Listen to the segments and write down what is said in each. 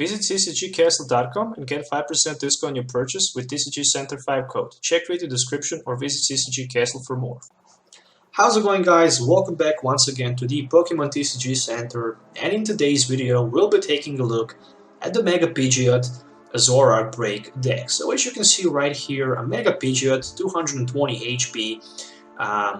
Visit TCGcastle.com and get 5% discount on your purchase with TCGcenter 5 code. Check video description or visit TCG Castle for more. How's it going, guys? Welcome back once again to the Pokemon TCG Center, and in today's video we'll be taking a look at the Mega Pidgeot Zoroark Break deck. So as you can see right here, a Mega Pidgeot, 220 HP,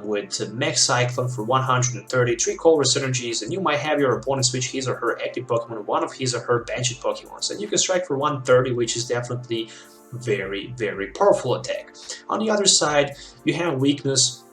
with Max Cyclone for 130, 3 Color Synergies, and you might have your opponent switch his or her active Pokemon, one of his or her benched Pokemons, and you can strike for 130, which is definitely very powerful attack. On the other side, you have weakness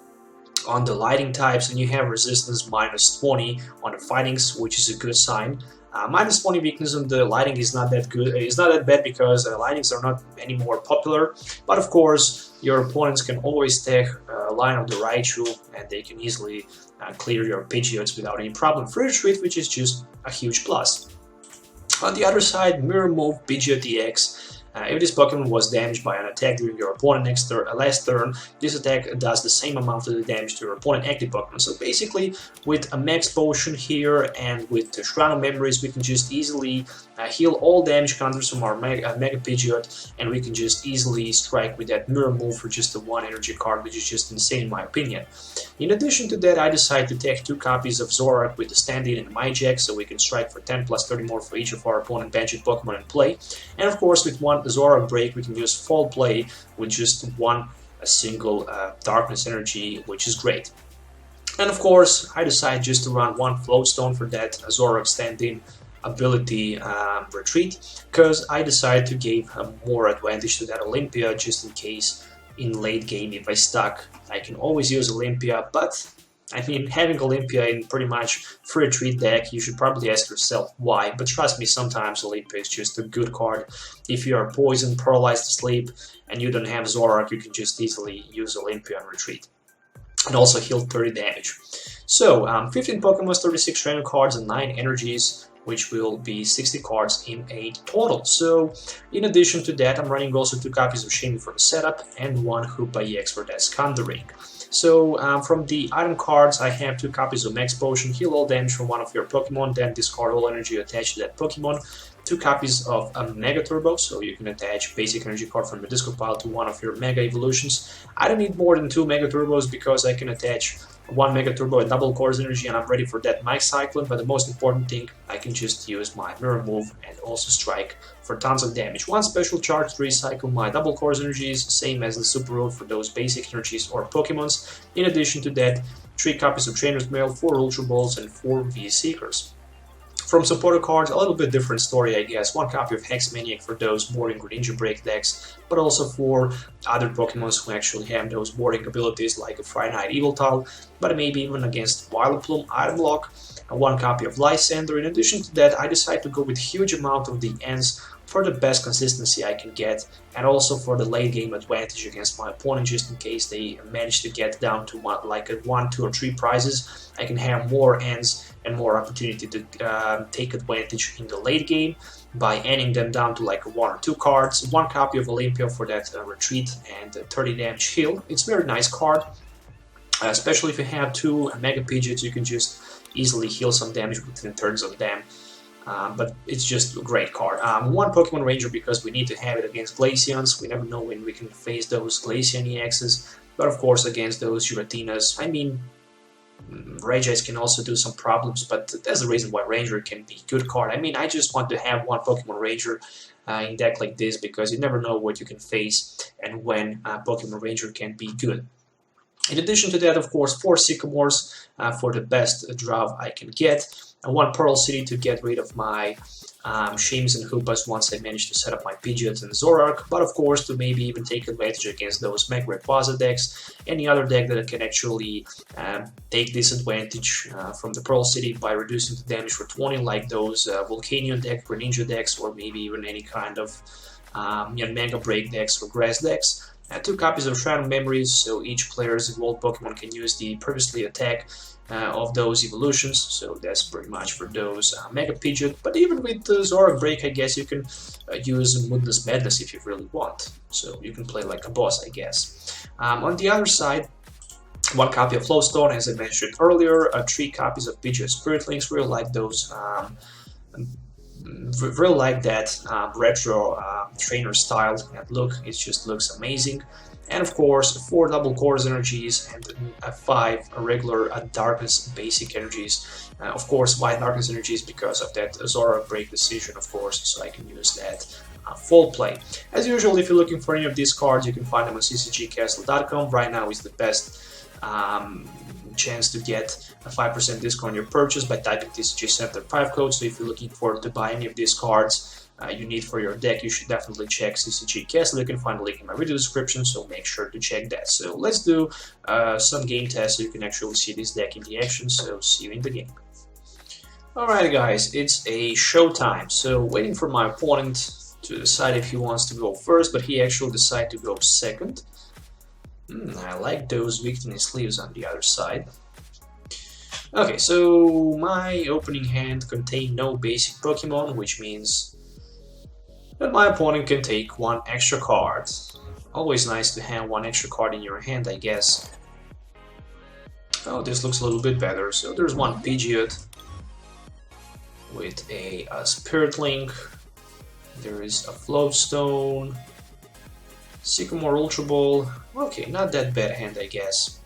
on the lighting types, and you have resistance -20 on the fightings, which is a good sign. -20 weakness on the lighting is not that good. It's not that bad because lightings are not any more popular. But of course, your opponents can always take a line of the Raichu, and they can easily clear your Pidgeots without any problem. Free retreat, which is just a huge plus. On the other side, Mirror Move Pidgeot EX. If this Pokemon was damaged by an attack during your opponent's last turn, this attack does the same amount of the damage to your opponent active Pokemon. So basically, with a Max Potion here and with the Shrine of Memories, we can just easily heal all damage counters from our Mega Pidgeot, and we can just easily strike with that Mirror Move for just a 1 energy card, which is just insane in my opinion. In addition to that, I decided to take 2 copies of Zoroark with the stand-in and my Jack, so we can strike for 10 plus 30 more for each of our opponent benched Pokemon in play. And of course, with one Zoroark Break, we can use Fall Play with just a single Darkness Energy, which is great. And of course, I decided just to run 1 Floatstone for that Zoroark stand-in ability retreat, because I decided to give more advantage to that Olympia, just in case in late game if I stuck, I can always use Olympia. But I mean, having Olympia in pretty much free retreat deck, you should probably ask yourself why, but trust me, sometimes Olympia is just a good card. If you are poisoned, paralyzed to sleep, and you don't have Zoroark, you can just easily use Olympia and retreat. And also heal 30 damage. So, 15 Pokemon, 36 random cards, and 9 energies, which will be 60 cards in a total. So, in addition to that, I'm running also 2 copies of Shiny for the setup, and 1 Hoopa EX for that Scandering. So, from the item cards, I have 2 copies of Max Potion, heal all damage from one of your Pokemon, then discard all energy attached to that Pokemon. 2 copies of a Mega Turbo, so you can attach basic energy card from your discard pile to one of your Mega Evolutions. I don't need more than 2 Mega Turbos because I can attach 1 Mega Turbo and double Course Energy, and I'm ready for that Max Cyclone. But the most important thing, I can just use my Mirror Move and also strike for tons of damage. 1 special charge to recycle my double Course Energies, same as the Super Road for those basic energies or Pokemons. In addition to that, 3 copies of Trainer's Mail, 4 Ultra Balls, and 4 V-Seekers. From supporter cards, a little bit different story, I guess. 1 copy of Hex Maniac for those boarding Greninja Break decks, but also for other Pokemon who actually have those boarding abilities like a Friday Night Yveltal, but maybe even against Vileplume, Item Lock, and 1 copy of Lysander. In addition to that, I decided to go with huge amount of the Ents for the best consistency I can get, and also for the late game advantage against my opponent, just in case they manage to get down to like 1, 2, or 3 prizes. I can have more Ents and more opportunity to take advantage in the late game by ending them down to like 1 or 2 cards. 1 copy of Olympia for that retreat and 30 damage heal. It's a very nice card, especially if you have 2 Mega Pidgeots, you can just easily heal some damage within turns of them. But it's just a great card. 1 Pokemon Ranger because we need to have it against Glaceons. We never know when we can face those Glaceon EXs. But of course against those Giratinas, I mean, Regice can also do some problems, but that's the reason why Ranger can be a good card. I mean, I just want to have 1 Pokemon Ranger in deck like this because you never know what you can face and when Pokemon Ranger can be good. In addition to that, of course, 4 Sycamores for the best draw I can get, and 1 Pearl City to get rid of my Shames and Hoopas once I manage to set up my Pidgeot and Zoroark, but of course to maybe even take advantage against those Mega Rayquaza decks, any other deck that can actually take disadvantage from the Pearl City by reducing the damage for 20, like those Volcanion deck, Greninja decks, or maybe even any kind of Mega Break decks or Grass decks. 2 copies of Shrine of Memories, so each player's evolved Pokemon can use the previously attack of those evolutions, so that's pretty much for those Mega Pidgeot. But even with the Zoroark Break, I guess you can use Moodless Madness if you really want, so you can play like a boss, I guess. On the other side, 1 copy of Flowstone, as I mentioned earlier, 3 copies of Pidgeot Spirit Links, really like those Really like that retro trainer style and look. It just looks amazing. And of course, 4 double cores energies and 5 regular darkness basic energies. Of course, why darkness energies? Because of that Zoroark break decision, of course, so I can use that full play. As usual, if you're looking for any of these cards, you can find them on TCGcastle.com. Right now is the best chance to get a 5% discount on your purchase by typing TCG Center 5 code. So if you're looking to buy any of these cards you need for your deck, you should definitely check TCG Castle. You can find a link in my video description, so make sure to check that. So let's do some game tests so you can actually see this deck in the action. So see you in the game. Alright guys, it's a showtime. So waiting for my opponent to decide if he wants to go first, but he actually decided to go second. I like those victory sleeves on the other side. Okay, so my opening hand contained no basic Pokemon, which means that my opponent can take 1 extra card. Always nice to have 1 extra card in your hand, I guess. Oh, this looks a little bit better. So there's 1 Pidgeot with a Spirit Link. There is a Floatstone, Sycamore Ultra Ball. Okay, not that bad hand, I guess.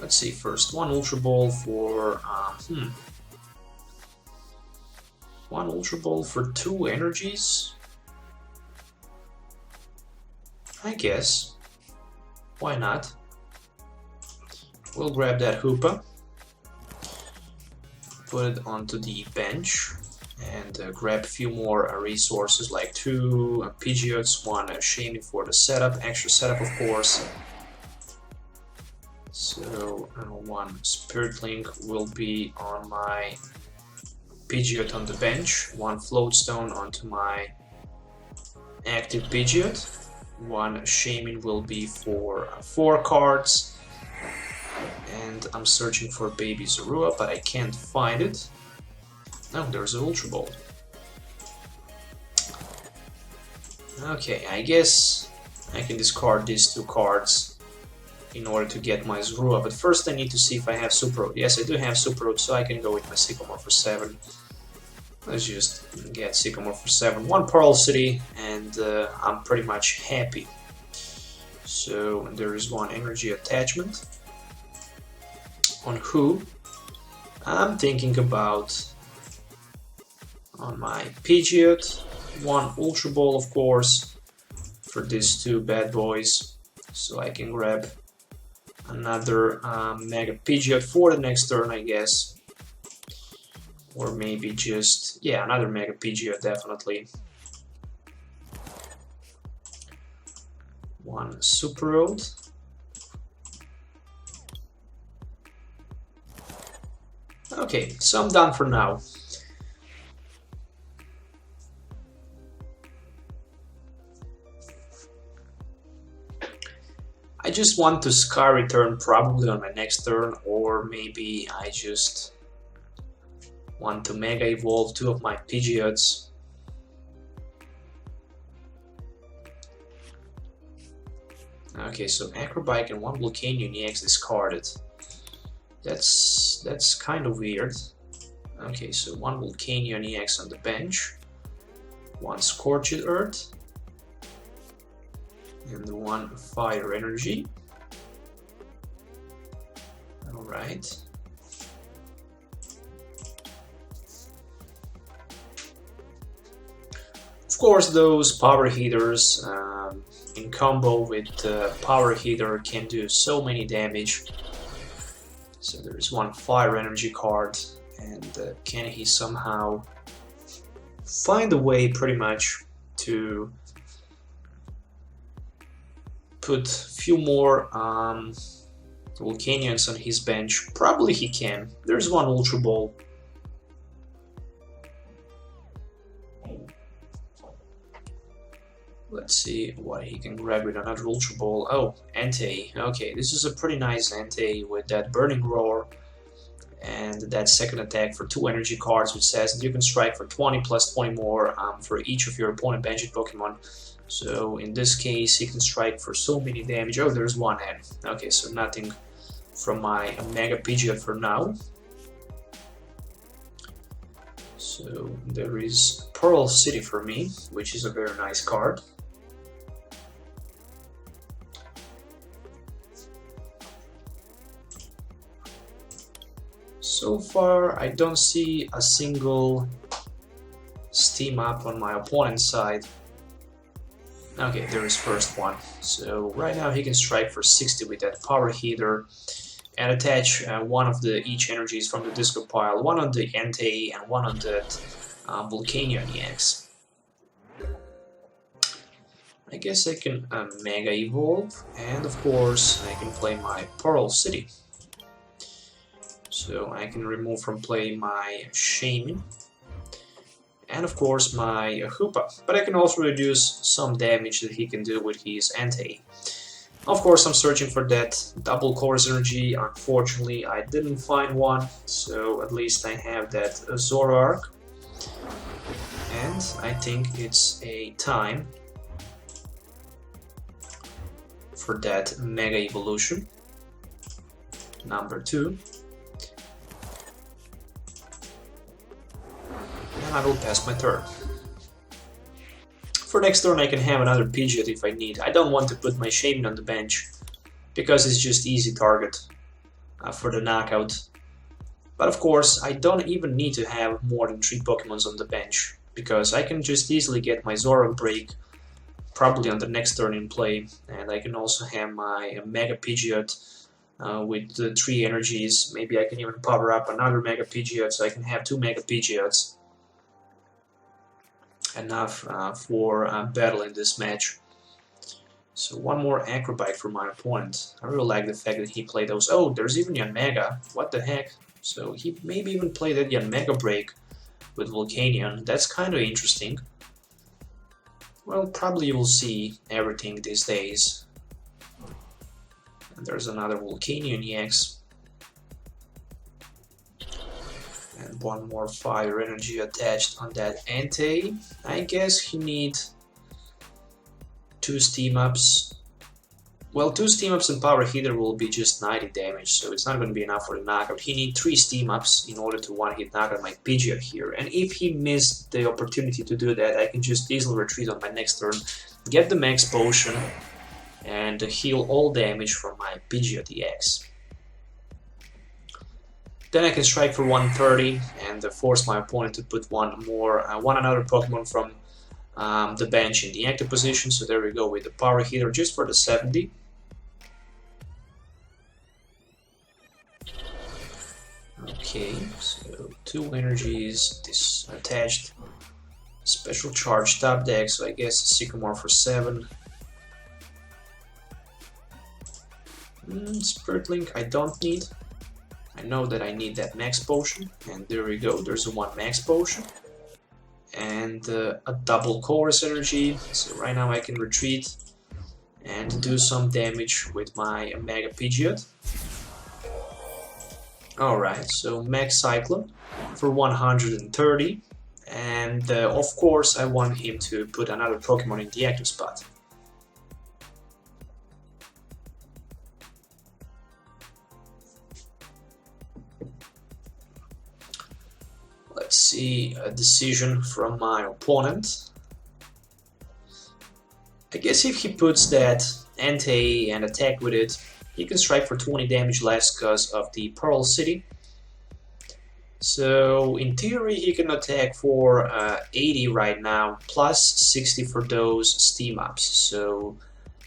Let's see, first 1 Ultra Ball for 1 Ultra Ball for 2 energies. I guess. Why not? We'll grab that Hoopa, put it onto the bench, and grab a few more resources like 2 Pidgeots, 1 Shaming for the setup, extra setup of course. So 1 Spirit Link will be on my Pidgeot on the bench, 1 Floatstone onto my active Pidgeot, 1 Shaming will be for 4 cards, and I'm searching for Baby Zorua, but I can't find it. Oh, there's an Ultra Ball. Okay, I guess I can discard these 2 cards in order to get my Zorua, but first I need to see if I have Super Road. Yes, I do have Super Road, so I can go with my Sycamore for 7. Let's just get Sycamore for 7. 1 Pearl City, and I'm pretty much happy. So there is 1 energy attachment. On who? I'm thinking about on my Pidgeot, 1 Ultra Ball of course for these 2 bad boys, so I can grab another Mega Pidgeot for the next turn, I guess, or maybe just, yeah, another Mega Pidgeot definitely. 1 Super Road. Okay, so I'm done for now. I just want to Sky Return probably on my next turn, or maybe I just want to Mega Evolve 2 of my Pidgeots. Okay, so Acrobike and 1 Volcanion EX discarded. That's kind of weird. Okay, so 1 Volcanion EX on the bench, 1 Scorched Earth, and 1 Fire Energy. Alright. Of course, those Power Heaters in combo with Power Heater can do so many damage. So there's 1 Fire Energy card, and can he somehow find a way pretty much to put a few more Volcanions on his bench? Probably he can. There's 1 Ultra Ball. Let's see what he can grab with another Ultra Ball. Oh, Entei. Okay, this is a pretty nice Entei with that Burning Roar and that second attack for 2 energy cards, which says that you can strike for 20 plus 20 more for each of your opponent benched Pokemon. So in this case, he can strike for so many damage. Oh, there's 1 head. Okay, so nothing from my Mega Pidgeot for now. So there is Pearl City for me, which is a very nice card. So far, I don't see a single steam up on my opponent's side. Okay, there is first one. So right now he can strike for 60 with that power heater and attach one of the each energies from the disco pile, one on the Entei and one on the Volcanion EX. I guess I can Mega Evolve, and of course I can play my Pearl City. So I can remove from play my Shaman, and of course my Hoopa, but I can also reduce some damage that he can do with his Entei. Of course I'm searching for that double Chorus Energy. Unfortunately I didn't find one, so at least I have that Zoroark, and I think it's a time for that Mega Evolution number 2. And I will pass my turn. For next turn I can have another Pidgeot if I need. I don't want to put my Shaman on the bench, because it's just easy target for the knockout. But of course I don't even need to have more than 3 Pokemons on the bench, because I can just easily get my Zoroark break probably on the next turn in play, and I can also have my Mega Pidgeot with the 3 energies. Maybe I can even power up another Mega Pidgeot, so I can have 2 Mega Pidgeots. Enough for battle in this match. So one more Acrobite for my opponent. I really like the fact that he played those. Oh, there's even Yanmega. What the heck? So he maybe even played that Yanmega break with Volcanion. That's kind of interesting. Well, probably you will see everything these days. And there's another Volcanion EX. And one more fire energy attached on that Entei. I guess he needs 2 steam ups. Well, 2 steam ups and power heater will be just 90 damage, so it's not going to be enough for the knockout. He needs 3 steam ups in order to one-hit knock out my Pidgeot here. And if he missed the opportunity to do that, I can just easily retreat on my next turn, get the max potion, and heal all damage from my Pidgeot EX. Then I can strike for 130 and force my opponent to put one another Pokemon from the bench in the active position. So there we go with the power heater just for the 70. Okay, so 2 energies, this attached special charge top deck, so I guess Sycamore for 7. Spirit Link I don't need. I know that I need that max potion, and there we go, there's a 1 max potion. And a double Chorus Energy, so right now I can retreat and do some damage with my Mega Pidgeot. Alright, so Max Cyclone for 130, and of course I want him to put another Pokemon in the active spot. Let's see a decision from my opponent. I guess if he puts that Entei and attack with it, he can strike for 20 damage less because of the Pearl City. So in theory he can attack for 80 right now, plus 60 for those steam ups. So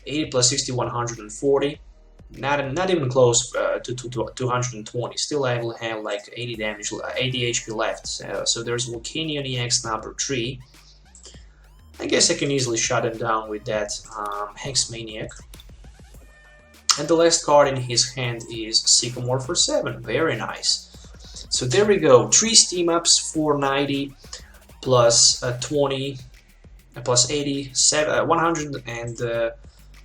80 plus 60, 140. Not even close to 220. Still I will have like 80 damage, 80 HP left. So there's Volcanion EX number 3. I guess I can easily shut him down with that Hex Maniac. And the last card in his hand is Sycamore for 7. Very nice. So there we go. 3 steam ups, 490 plus 20 plus 80, 100, and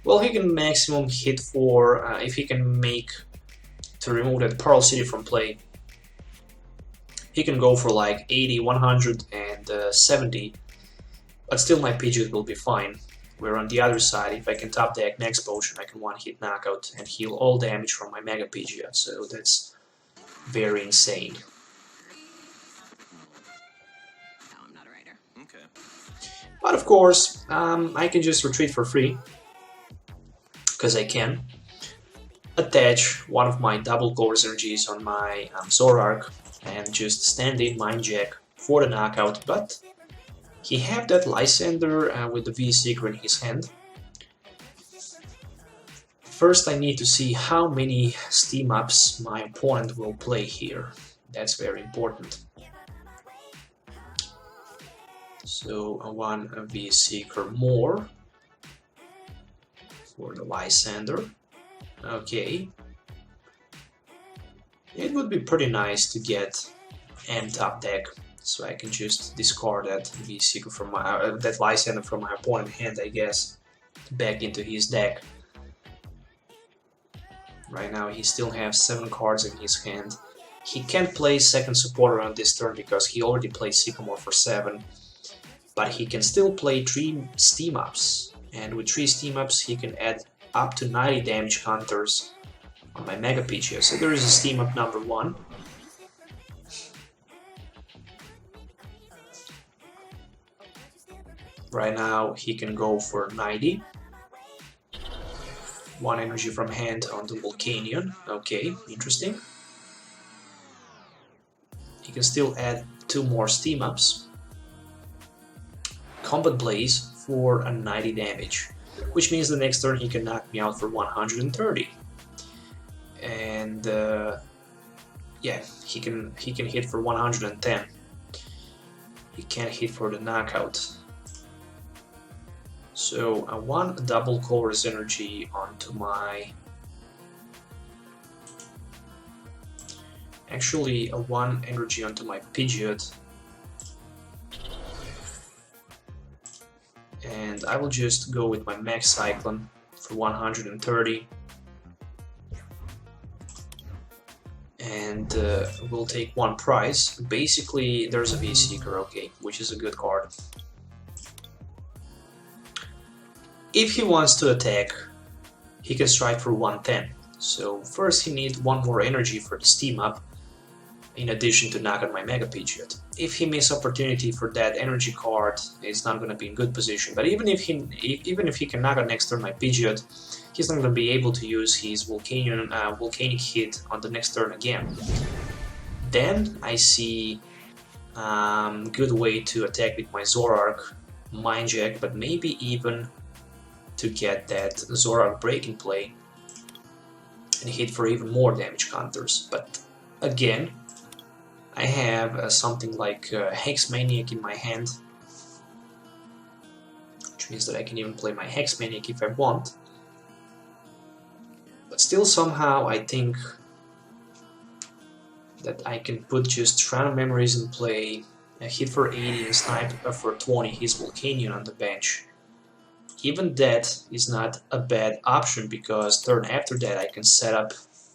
well, he can maximum hit for if he can make to remove that Pearl City from play. He can go for like 80, 100, and 70, but still my Pidgeot will be fine. Where on the other side, if I can top deck Max Potion, I can one-hit knockout and heal all damage from my Mega Pidgeot. So that's very insane. But of course, I can just retreat for free, because I can attach one of my double colors energies on my Zoroark and just stand in Mind Jack for the knockout, but he have that Lysander with the V-Seeker in his hand. First I need to see how many steam ups my opponent will play here. That's very important. So one V-Seeker more for the Lysander. Okay. It would be pretty nice to get M-top deck, so I can just discard that V-Seeker from my that Lysander from my opponent's hand, I guess, back into his deck. Right now he still has 7 cards in his hand. He can't play second supporter on this turn because he already played Sycamore for 7, but he can still play 3 steam ups, and with 3 steam ups he can add up to 90 damage counters on my Mega Pidgeot. So there is a steam up number 1. Right now he can go for 90. 1 energy from hand on the Volcanion. Okay, interesting. He can still add 2 more steam ups. Combat Blaze for a 90 damage, which means the next turn he can knock me out for 130. And yeah, he can hit for 110. He can't hit for the knockout. So I want a double Colorless Energy onto my... Actually, a 1 energy onto my Pidgeot. And I will just go with my Max Cyclone for 130. And we'll take 1 prize. Basically, there's a V-Seeker, okay, which is a good card. If he wants to attack, he can strike for 110. So first he needs 1 more energy for the steam up, in addition to knock out my Mega Pidgeot. If he misses opportunity for that energy card, it's not going to be in good position. But even if he can knock out next turn my Pidgeot, he's not going to be able to use his volcanic hit on the next turn again. Then I see good way to attack with my Zoroark, Mind Jack, but maybe even to get that Zoroark breaking play and hit for even more damage counters. But again, I have something like Hex Maniac in my hand, which means that I can even play my Hex Maniac if I want. But still somehow I think that I can put just Random Memories in play, hit for 80 and snipe for 20 his Volcanion on the bench. Even that is not a bad option, because turn after that I can set up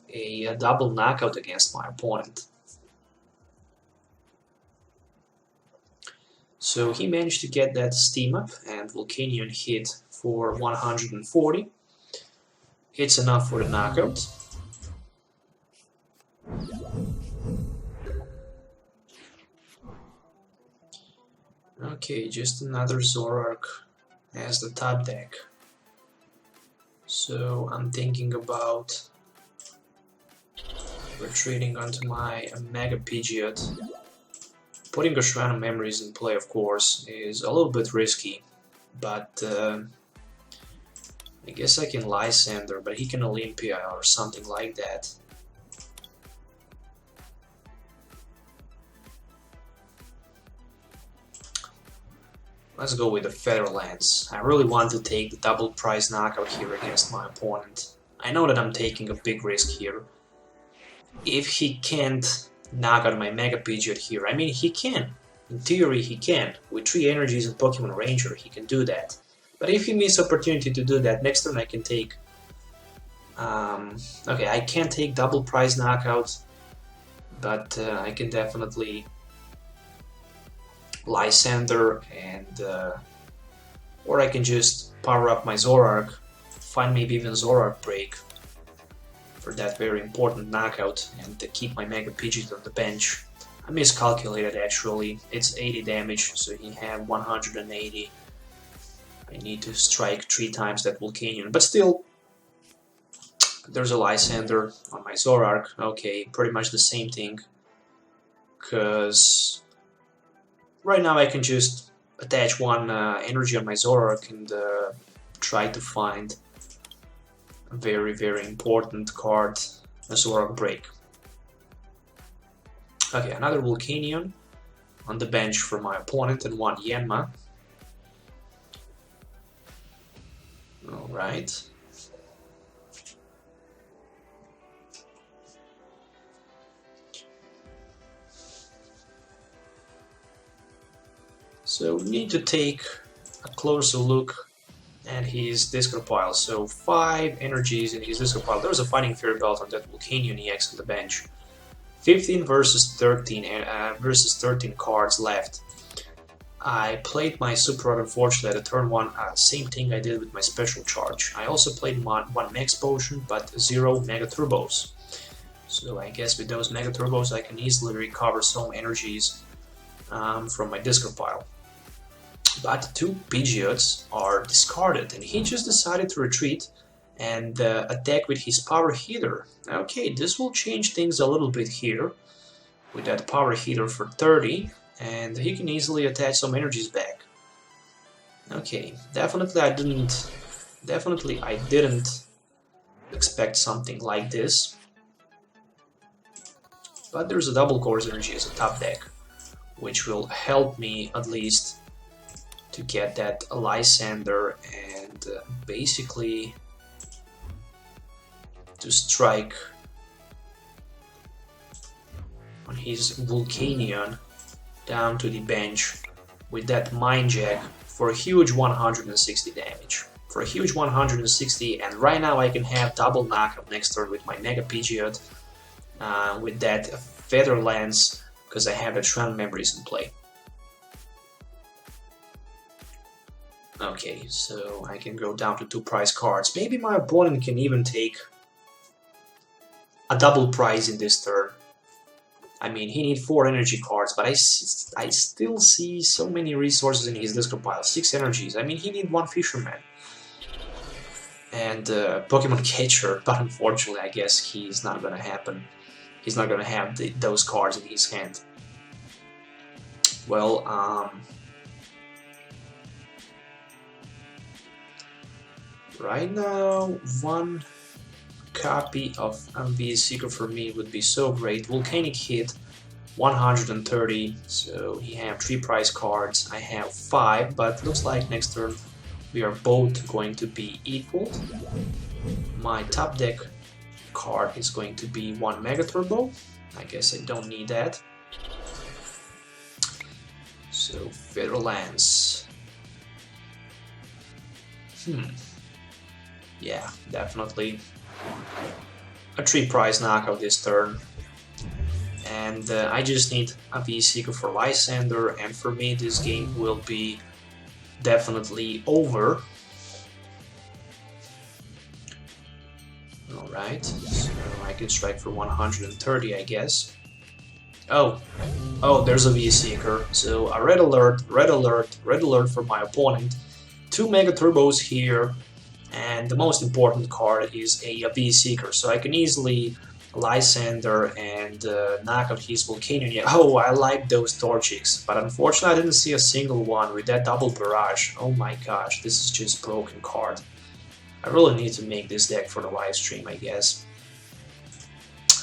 a double knockout against my opponent. So he managed to get that steam up, and Volcanion hit for 140. It's enough for the knockout. Okay, just another Zoroark as the top deck. So I'm thinking about retreating onto my Mega Pidgeot. Putting a Shrine of Memories in play, of course, is a little bit risky, but I guess I can Lysander, but he can Olympia or something like that. Let's go with the Featherlands. I really want to take the double prize knockout here against my opponent. I know that I'm taking a big risk here. If he can't knock out my Mega Pidgeot here, I mean, he can. In theory, he can. With 3 energies and Pokemon Ranger, he can do that. But if he misses opportunity to do that, next turn I can take... okay, I can't take double prize knockout, but I can definitely Lysander, and or I can just power up my Zoroark, find maybe even Zoroark break for that very important knockout, and to keep my Mega Pidgeot on the bench I miscalculated actually. It's 80 damage, so he had 180. I need to strike 3 times that Volcanion, but still, there's a Lysander on my Zoroark. Okay, pretty much the same thing, because right now I can just attach 1 energy on my Zoroark and try to find a very, very important card, a Zoroark Break. Okay, another Volcanion on the bench for my opponent and 1 Yanma. Alright. So we need to take a closer look at his discard pile. So 5 energies in his discard pile. There's a Fighting Fairy Belt on that Volcanion EX on the bench. 15 versus 13 cards left. I played my Super Rod unfortunately at turn 1, same thing I did with my special charge. I also played 1 Max Potion but 0 Mega Turbos. So I guess with those Mega Turbos I can easily recover some energies from my discard pile. But 2 Pidgeots are discarded and he just decided to retreat and attack with his Power Heater. Okay, this will change things a little bit here with that Power Heater for 30, and he can easily attach some energies back. Okay, definitely I didn't expect something like this. But there's a double course energy as a top deck, which will help me at least to get that Lysander and basically to strike on his Volcanion down to the bench with that Mind Jack for a huge 160 damage. For a huge 160, and right now I can have double knockout next turn with my Mega Pidgeot with that Feather Lance, because I have the Shrine Memories in play. Okay, so I can go down to 2 prize cards. Maybe my opponent can even take a double prize in this turn. I mean, he needs 4 energy cards, but I still see so many resources in his discard pile. 6 energies. I mean, he needs 1 Fisherman and Pokemon Catcher, but unfortunately, I guess he's not gonna happen. He's not gonna have those cards in his hand. Well, right now, 1 copy of MV Seeker for me would be so great. Volcanic Hit, 130, so he have 3 prize cards, I have 5, but looks like next turn we are both going to be equal. My top deck card is going to be 1 Mega Turbo. I guess I don't need that. So Feather Lance. Yeah, definitely a 3 prize knockout this turn. And I just need a V-Seeker for Lysander, and for me this game will be definitely over. Alright, so I can strike for 130, I guess. Oh, there's a V-Seeker. So a red alert, red alert, red alert for my opponent. 2 Mega Turbos here, and the most important card is a V-Seeker. So I can easily Lysander and knock out his Volcanion. Yeah, oh, I like those Torchics, but unfortunately I didn't see a single one with that double barrage. Oh my gosh, this is just broken card. I really need to make this deck for the live stream, I guess.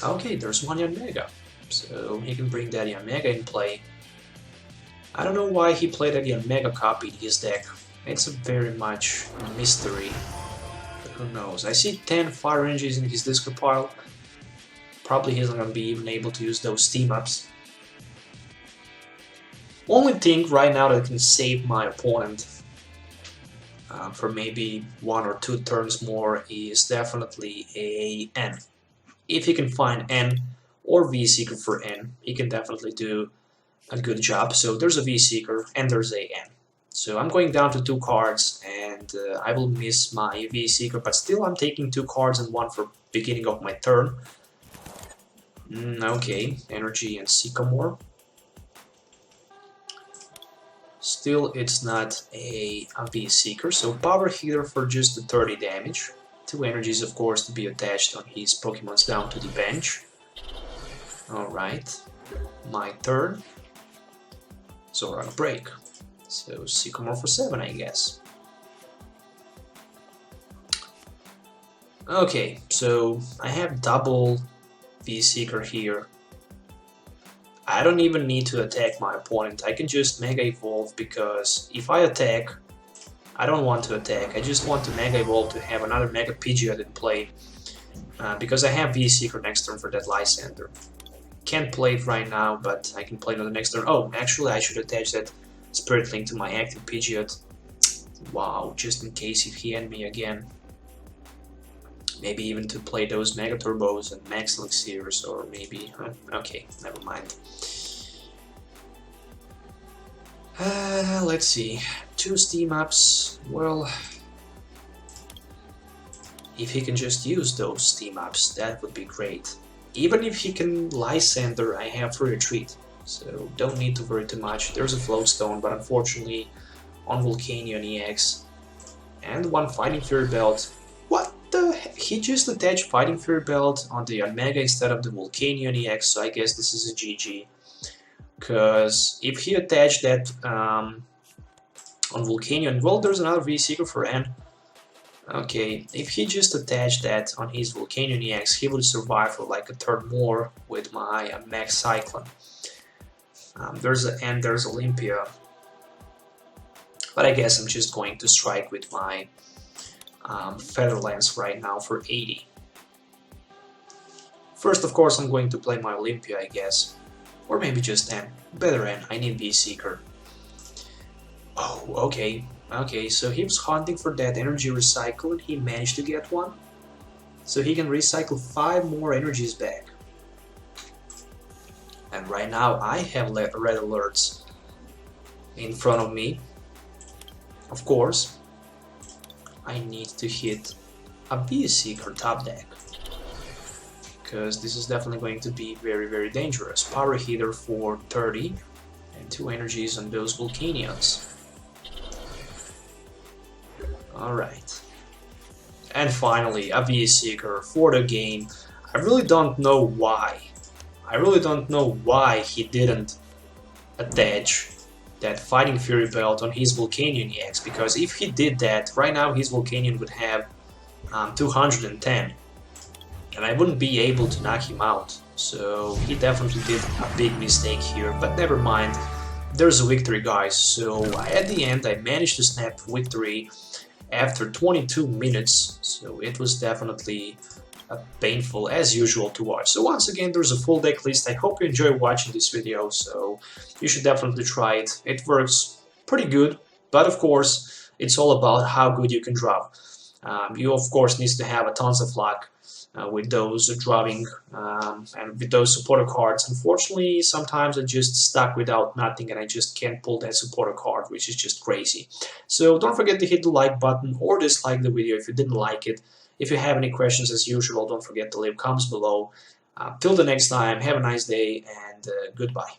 Okay, there's 1 Yanmega, so he can bring that Yanmega in play. I don't know why he played that Yanmega copy in his deck. It's a very much a mystery, but who knows. I see 10 Fire Energies in his discard pile. Probably he's not going to be even able to use those team-ups. Only thing right now that can save my opponent for maybe 1 or 2 turns more is definitely a N. If he can find N or V-Seeker for N, he can definitely do a good job. So there's a V-Seeker and there's a N. So I'm going down to 2 cards, and I will miss my V-Seeker, but still I'm taking 2 cards and 1 for beginning of my turn. Okay, Energy and Sycamore. Still, it's not a V-Seeker, so Power Healer for just the 30 damage. 2 energies, of course, to be attached on his Pokemons down to the bench. Alright, my turn. Zoroark Break. So Sycamore for 7, I guess. Okay, so I have double V-Seeker here. I don't even need to attack my opponent. I can just Mega Evolve, because if I attack, I don't want to attack. I just want to Mega Evolve to have another Mega Pidgeot in play. Because I have V-Seeker next turn for that Lysander. Can't play it right now, but I can play it on the next turn. Oh, actually I should attach that Spirit Link to my active Pidgeot. Wow, just in case if he end me again. Maybe even to play those Mega Turbos and Max Elixirs, or maybe... okay, never mind. Let's see. 2 Steam Ups. Well, if he can just use those Steam Ups, that would be great. Even if he can Lysander, I have free retreat, so don't need to worry too much. There's a Flow Stone, but unfortunately on Volcanion EX and 1 Fighting Fury Belt. What the heck? He just attached Fighting Fury Belt on the Mega instead of the Volcanion EX, so I guess this is a GG. Because if he attached that on Volcanion, well, there's another V-Seeker for N. Okay, if he just attached that on his Volcanion EX, he would survive for like a turn more with my Max Cyclone. There's an N, there's Olympia. But I guess I'm just going to strike with my Featherlands right now for 80. First, of course, I'm going to play my Olympia, I guess. Or maybe just N. Better N, I need V-Seeker. Oh, okay. Okay, so he was hunting for that energy recycle and he managed to get one. So he can recycle 5 more energies back. And right now I have red alerts in front of me. Of course, I need to hit a V-Seeker top deck. Because this is definitely going to be very, very dangerous. Power Heater for 30 and 2 energies on those Volcanions. Alright. And finally, a V-Seeker for the game. I really don't know why. I really don't know why he didn't attach that Fighting Fury Belt on his Volcanion EX, because if he did that, right now his Volcanion would have 210. And I wouldn't be able to knock him out. So he definitely did a big mistake here, but never mind. There's a victory, guys. So at the end I managed to snap victory after 22 minutes, so it was definitely painful as usual to watch. So once again, there's a full deck list. I hope you enjoy watching this video, so you should definitely try it. It works pretty good, but of course it's all about how good you can draw. You of course need to have a tons of luck with those drawing and with those supporter cards. Unfortunately, sometimes I just stuck without nothing and I just can't pull that supporter card, which is just crazy. So don't forget to hit the like button or dislike the video if you didn't like it. If you have any questions, as usual, don't forget to leave comments below. Till the next time, have a nice day and goodbye.